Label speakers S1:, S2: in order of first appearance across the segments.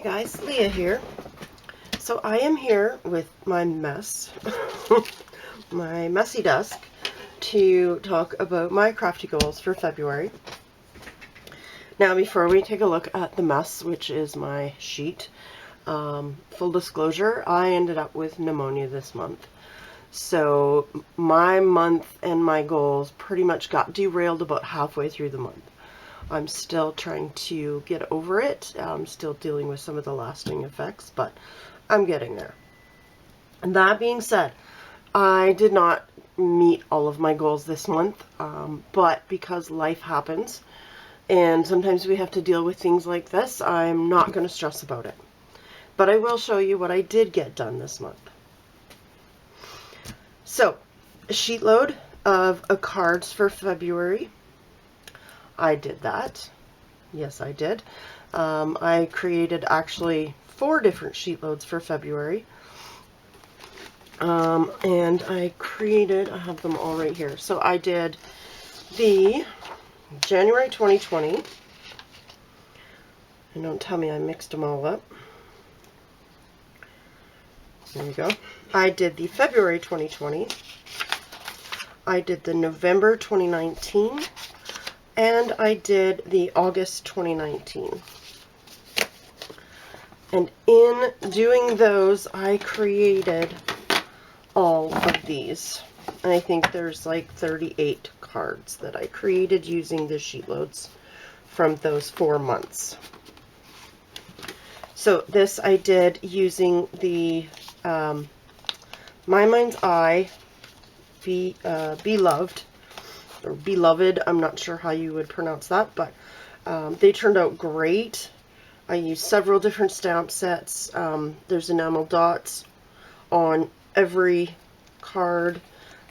S1: Guys, Leah here. So I am here with my mess, my messy desk, to talk about my crafty goals for February. Now before we take a look at the mess, which is my sheet, full disclosure, I ended up with pneumonia this month. So my month and my goals pretty much got derailed about halfway through the month. I'm still trying to get over it. I'm still dealing with some of the lasting effects, but I'm getting there. And that being said, I did not meet all of my goals this month, but because life happens and sometimes we have to deal with things like this, I'm not going to stress about it. But I will show you what I did get done this month. So, a sheet load of cards for February. I did that. Yes, I did. I created actually 4 different sheet loads for February. And I have them all right here. So I did the January 2020. And don't tell me I mixed them all up. There you go. I did the February 2020. I did the November 2019. And I did the August 2019. And in doing those, I created all of these. And I think there's like 38 cards that I created using the sheet loads from those 4 months. So this I did using the My Mind's Eye Beloved, or Beloved, I'm not sure how you would pronounce that, but they turned out great. I used several different stamp sets. There's enamel dots on every card.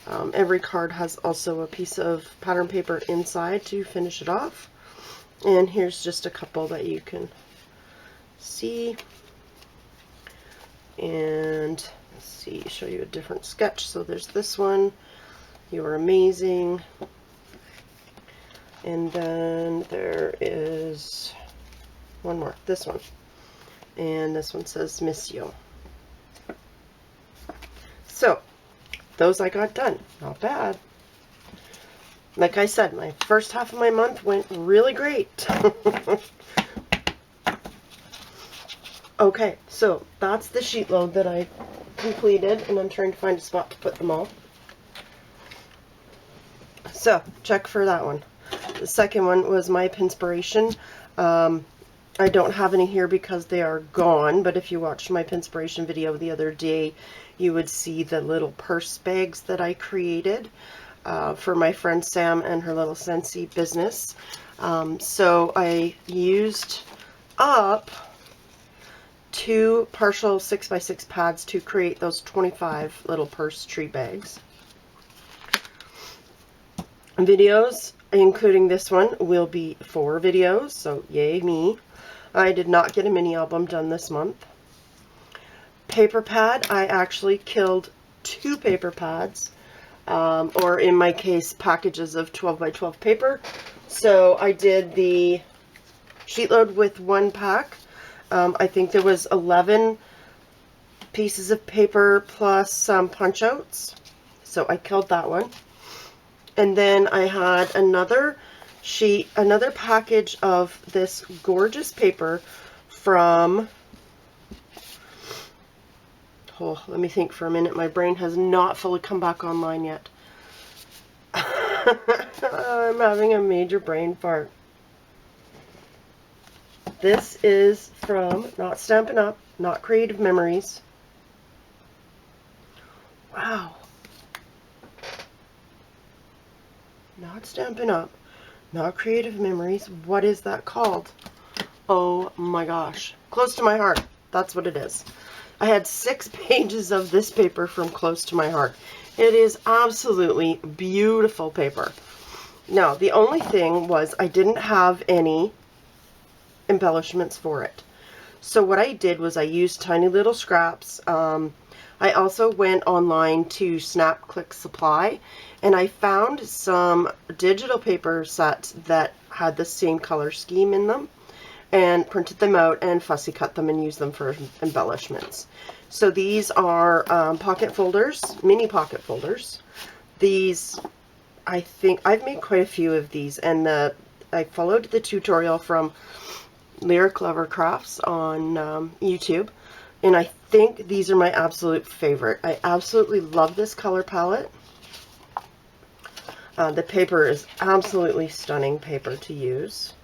S1: Every card has also a piece of pattern paper inside to finish it off. And here's just a couple that you can see. And let's see, show you a different sketch. So there's this one, You're Amazing. And then there is one more, this one. And this one says Miss You. So, those I got done. Not bad. Like I said, my first half of my month went really great. Okay, so that's the sheet load that I completed, and I'm trying to find a spot to put them all. So, check for that one. The second one was my Pinspiration. I don't have any here because they are gone, but if you watched my Pinspiration video the other day, you would see the little purse bags that I created for my friend Sam and her little Scentsy business. So I used up 2 partial 6x6 pads to create those 25 little purse tree bags. Videos, including this one, will be 4 videos, so yay me. I did not get a mini album done this month. Paper pad, I actually killed 2 paper pads, or in my case, packages of 12x12 paper. So I did the sheet load with 1 pack. I think there was 11 pieces of paper plus some punch outs. So I killed that one. And then I had another package of this gorgeous paper from, oh, let me think for a minute. My brain has not fully come back online yet. I'm having a major brain fart. This is from Not Stampin' Up, Not Creative Memories. Wow. Not Stampin' Up, Not Creative Memories. What is that called? Oh my gosh. Close to My Heart. That's what it is. I had 6 pages of this paper from Close to My Heart. It is absolutely beautiful paper. Now, the only thing was I didn't have any embellishments for it. So what I did was I used tiny little scraps. I also went online to Snap Click Supply, and I found some digital paper sets that had the same color scheme in them. and printed them out and fussy cut them and used them for embellishments. So these are pocket folders, mini pocket folders. These, I think, I've made quite a few of these, and I followed the tutorial from Lyric Lover Crafts on YouTube, and I think these are my absolute favorite. I absolutely love this color palette. The paper is absolutely stunning paper to use.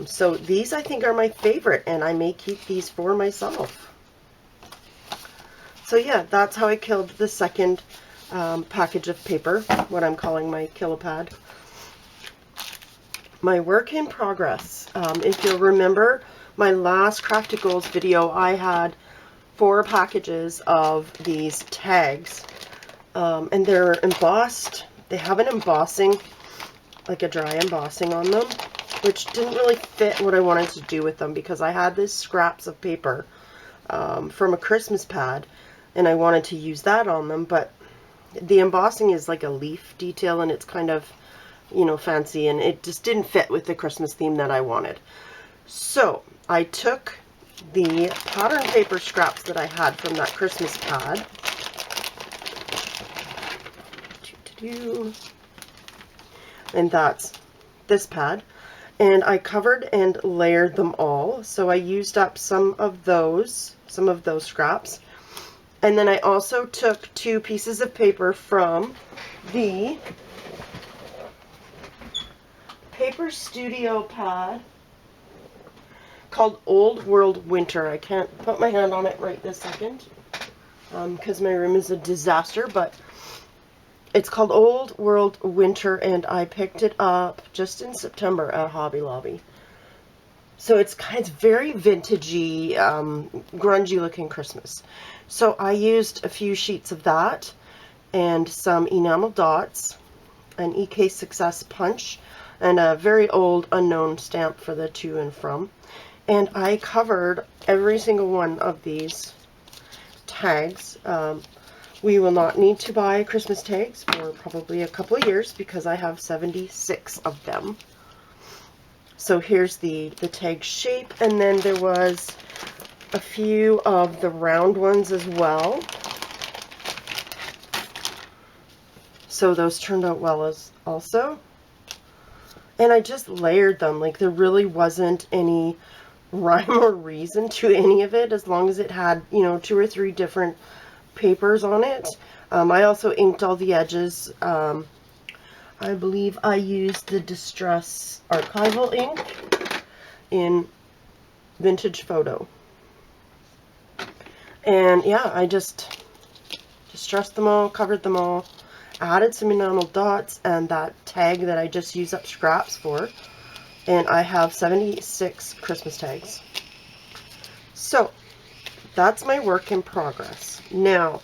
S1: So these I think are my favorite, and I may keep these for myself. So yeah, that's how I killed the second package of paper, what I'm calling my Kilopad. My work in progress. If you'll remember my last Crafty Goals video, I had 4 packages of these tags, and they're embossed. They have an embossing, like a dry embossing on them, which didn't really fit what I wanted to do with them, because I had these scraps of paper from a Christmas pad, and I wanted to use that on them, but the embossing is like a leaf detail, and it's kind of, you know, fancy, and it just didn't fit with the Christmas theme that I wanted. So I took the pattern paper scraps that I had from that Christmas pad, and that's this pad, and I covered and layered them all. So I used up some of those scraps, and then I also took 2 pieces of paper from the Paper Studio pad called Old World Winter. I can't put my hand on it right this second because my room is a disaster, but it's called Old World Winter, and I picked it up just in September at Hobby Lobby. So it's very vintagey, grungy looking Christmas. So I used a few sheets of that and some enamel dots, an EK Success punch, and a very old unknown stamp for the to and from. And I covered every single one of these tags. We will not need to buy Christmas tags for probably a couple of years, because I have 76 of them. So here's the tag shape, and then there was a few of the round ones as well. So those turned out well as also. And I just layered them. Like, there really wasn't any rhyme or reason to any of it, as long as it had, you know, 2 or 3 different papers on it. I also inked all the edges. I believe I used the Distress Archival ink in Vintage Photo. And yeah, I just distressed them all, covered them all, added some enamel dots and that tag that I just used up scraps for. And I have 76 Christmas tags. So that's my work in progress. Now,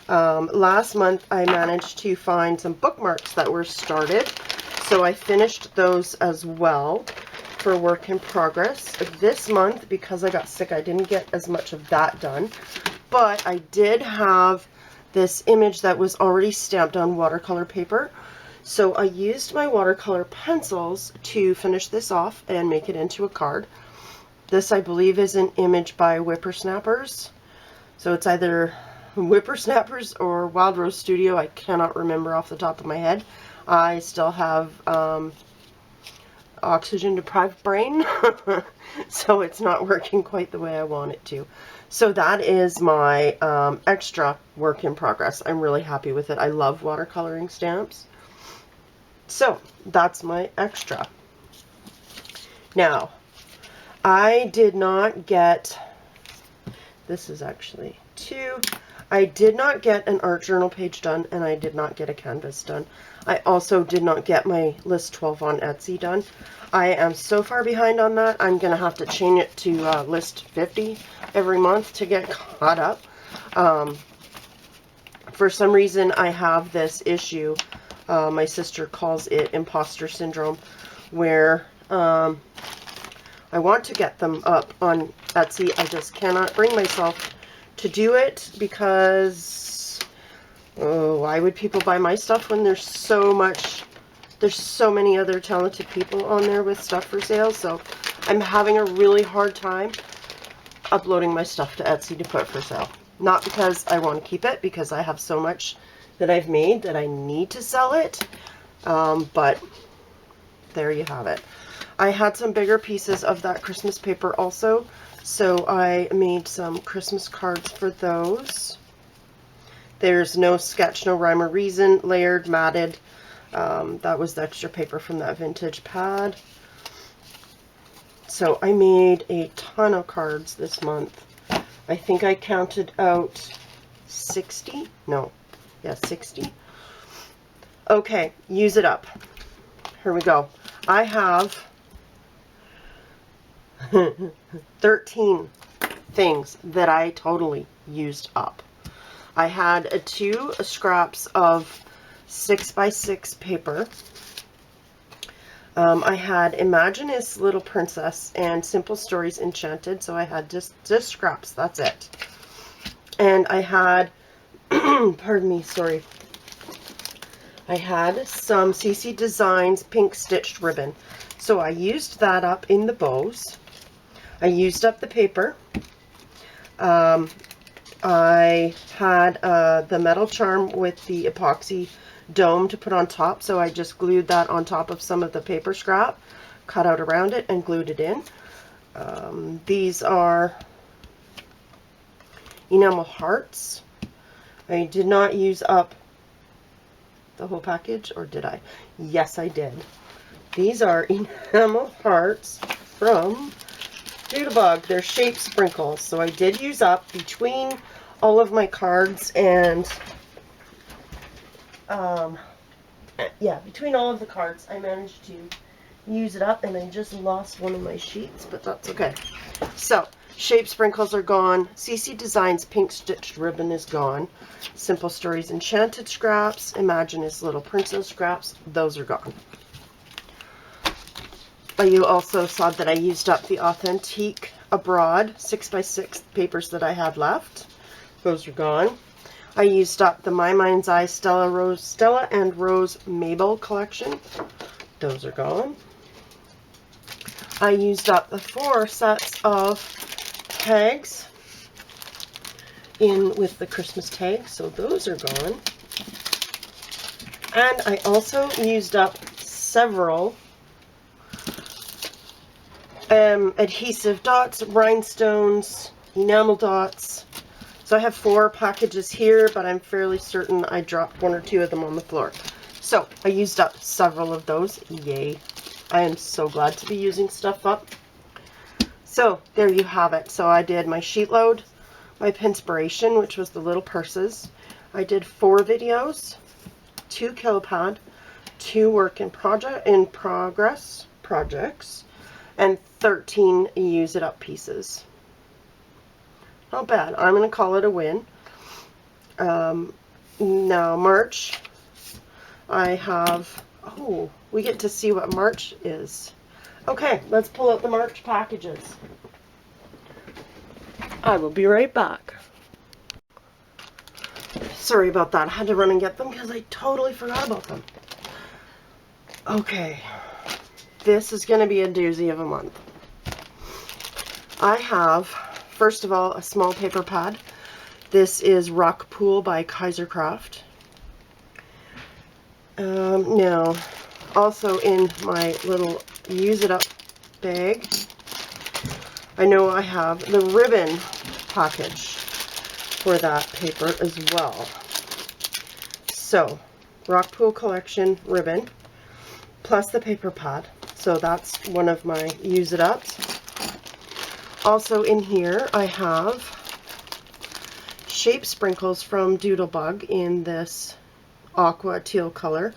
S1: last month I managed to find some bookmarks that were started, so I finished those as well for work in progress. This month, because I got sick, I didn't get as much of that done, but I did have this image that was already stamped on watercolor paper, so I used my watercolor pencils to finish this off and make it into a card. This, I believe, is an image by Whippersnappers. So it's either Whippersnappers or Wild Rose Studio. I cannot remember off the top of my head. I still have oxygen-deprived brain, so it's not working quite the way I want it to. So that is my extra work in progress. I'm really happy with it. I love watercoloring stamps. So that's my extra. Now, I did not get, this is actually 2, I did not get an art journal page done, and I did not get a canvas done. I also did not get my list 12 on Etsy done. I am so far behind on that, I'm going to have to change it to list 50 every month to get caught up. For some reason, I have this issue, my sister calls it imposter syndrome, where I want to get them up on Etsy. I just cannot bring myself to do it, because why would people buy my stuff when there's so many other talented people on there with stuff for sale? So I'm having a really hard time uploading my stuff to Etsy to put for sale. Not because I want to keep it, because I have so much that I've made that I need to sell it. But there you have it. I had some bigger pieces of that Christmas paper also, so I made some Christmas cards for those. There's no sketch, no rhyme or reason, layered, matted. That was the extra paper from that vintage pad. So I made a ton of cards this month. I think I counted out 60. No, yeah, 60. Okay, use it up. Here we go. I have 13 things that I totally used up. I had 2 scraps of 6x6 paper. I had Imagina's Little Princess and Simple Stories Enchanted, so I had just scraps, that's it. And I had, pardon me, sorry. I had some CC Designs pink stitched ribbon. So I used that up in the bows. I used up the paper. I had the metal charm with the epoxy dome to put on top, so I just glued that on top of some of the paper scrap, cut out around it, and glued it in. These are enamel hearts. I did not use up the whole package, or did I? Yes, I did. These are enamel hearts from Doodlebug. They're shape sprinkles, so I did use up between all of my cards and yeah, between all of the cards I managed to use it up, and I just lost one of my sheets, but that's okay. So shape sprinkles are gone. CC Designs pink stitched ribbon is gone. Simple Stories Enchanted scraps, Imagina's Little Princess scraps, those are gone. You also saw that I used up the Authentique Abroad 6x6 papers that I had left. Those are gone. I used up the My Mind's Eye Stella and Rose Mabel collection. Those are gone. I used up the 4 sets of tags in with the Christmas tags, so those are gone. And I also used up several adhesive dots, rhinestones, enamel dots. So I have 4 packages here, but I'm fairly certain I dropped 1 or 2 of them on the floor. So I used up several of those. Yay. I am so glad to be using stuff up. So there you have it. So I did my sheet load, my Pinspiration, which was the little purses. I did 4 videos, 2 Collab, 2 work in progress projects, and 13 use it up pieces. Not bad. I'm going to call it a win. Now March, I have, oh, we get to see what March is. Okay, let's pull out the March packages. I will be right back. Sorry about that. I had to run and get them because I totally forgot about them. Okay, this is going to be a doozy of a month. I have, first of all, a small paper pad. This is Rock Pool by Kaisercraft. Now, also in my little use it up bag, I know I have the ribbon package for that paper as well. So, Rock Pool Collection ribbon, plus the paper pad. So that's one of my use it ups. Also in here I have shape sprinkles from Doodlebug in this aqua teal color.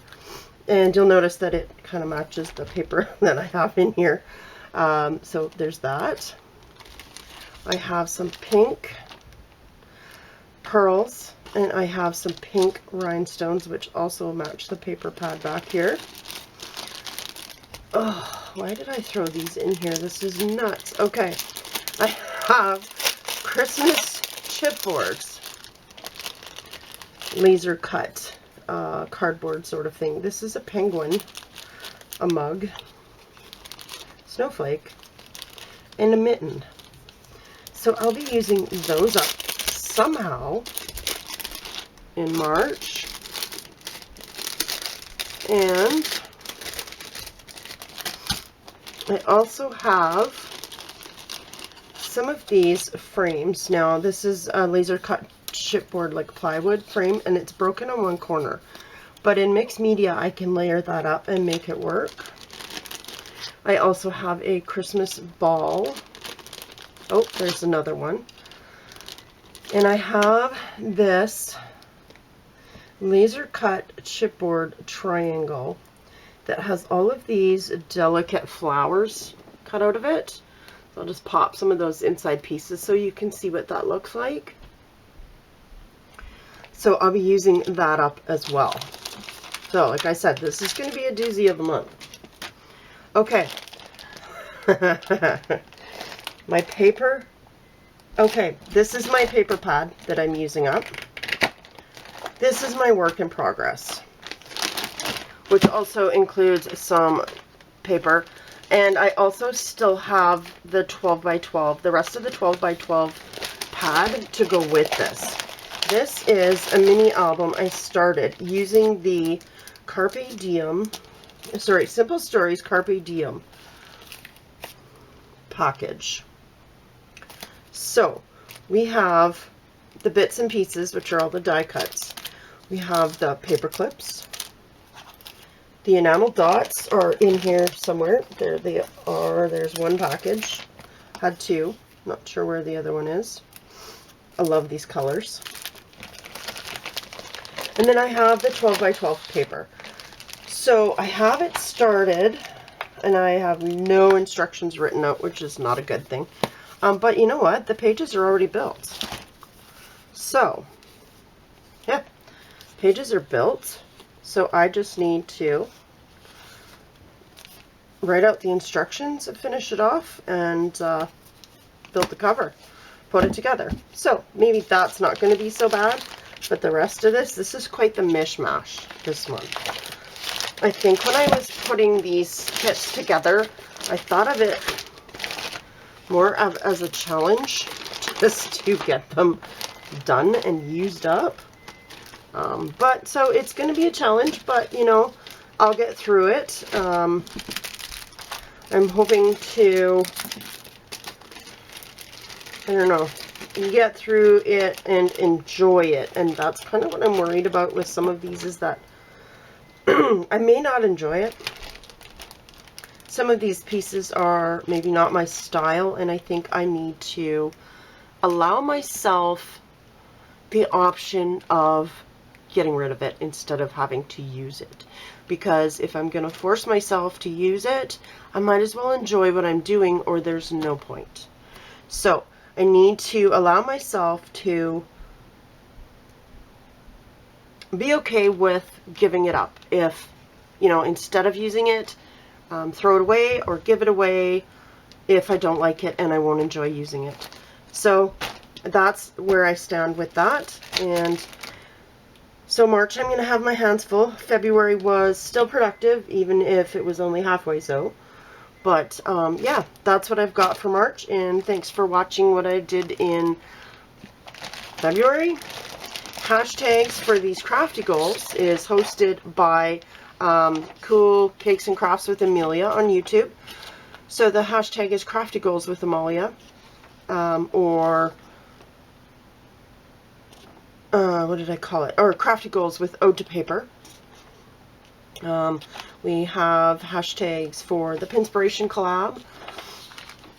S1: And you'll notice that it kind of matches the paper that I have in here. So there's that. I have some pink pearls, and I have some pink rhinestones, which also match the paper pad back here. Oh, why did I throw these in here? This is nuts. Okay, I have Christmas chipboards, laser cut cardboard sort of thing. This is a penguin, a mug, snowflake, and a mitten. So I'll be using those up somehow in March. And I also have some of these frames. Now this is a laser cut chipboard like plywood frame, and it's broken on one corner. But in mixed media I can layer that up and make it work. I also have a Christmas ball. Oh, there's another one. And I have this laser cut chipboard triangle that has all of these delicate flowers cut out of it. So I'll just pop some of those inside pieces so you can see what that looks like. So I'll be using that up as well. So like I said, this is going to be a doozy of a month. Okay. My paper. Okay, this is my paper pad that I'm using up. This is my work in progress, which also includes some paper. And I also still have the 12 by 12, the rest of the 12 by 12 pad to go with this. This is a mini album I started using the Simple Stories Carpe Diem package. So we have the bits and pieces, which are all the die cuts. We have the paper clips. The enamel dots are in here somewhere. There they are. There's one package. Had two. Not sure where the other one is. I love these colors. And then I have the 12 by 12 paper. So I have it started, and I have no instructions written out, which is not a good thing. But you know what? The pages are already built. So, yeah, pages are built. So I just need to write out the instructions and finish it off and build the cover, put it together. So maybe that's not going to be so bad, but the rest of this is quite the mishmash this month. I think when I was putting these kits together, I thought of it more as a challenge just to get them done and used up. But so it's going to be a challenge, but you know, I'll get through it. I'm hoping to, I don't know, get through it and enjoy it. And that's kind of what I'm worried about with some of these, is that I may not enjoy it. Some of these pieces are maybe not my style, and I think I need to allow myself the option of getting rid of it instead of having to use it. Because if I'm going to force myself to use it, I might as well enjoy what I'm doing, or there's no point. So I need to allow myself to be okay with giving it up. If, you know, instead of using it, throw it away or give it away if I don't like it and I won't enjoy using it. So that's where I stand with that. And so March, I'm going to have my hands full. February was still productive, even if it was only halfway so. But yeah, that's what I've got for March. And thanks for watching what I did in February. Hashtags for these crafty goals is hosted by Cool Cakes and Crafts with Amalia on YouTube. So the hashtag is Crafty Goals with Amalia, or what did I call it? Or Crafty Goals with Ode to Paper. We have hashtags for the Pinspiration Collab.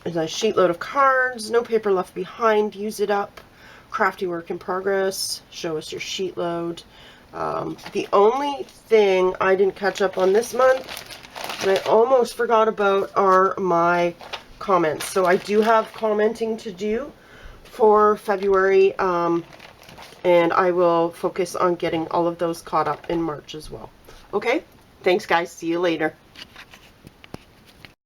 S1: There's a sheet load of cards, no paper left behind, use it up. Crafty work in progress, show us your sheet load. The only thing I didn't catch up on this month, and I almost forgot about, are my comments. So I do have commenting to do for February, and I will focus on getting all of those caught up in March as well. Okay, thanks guys, see you later.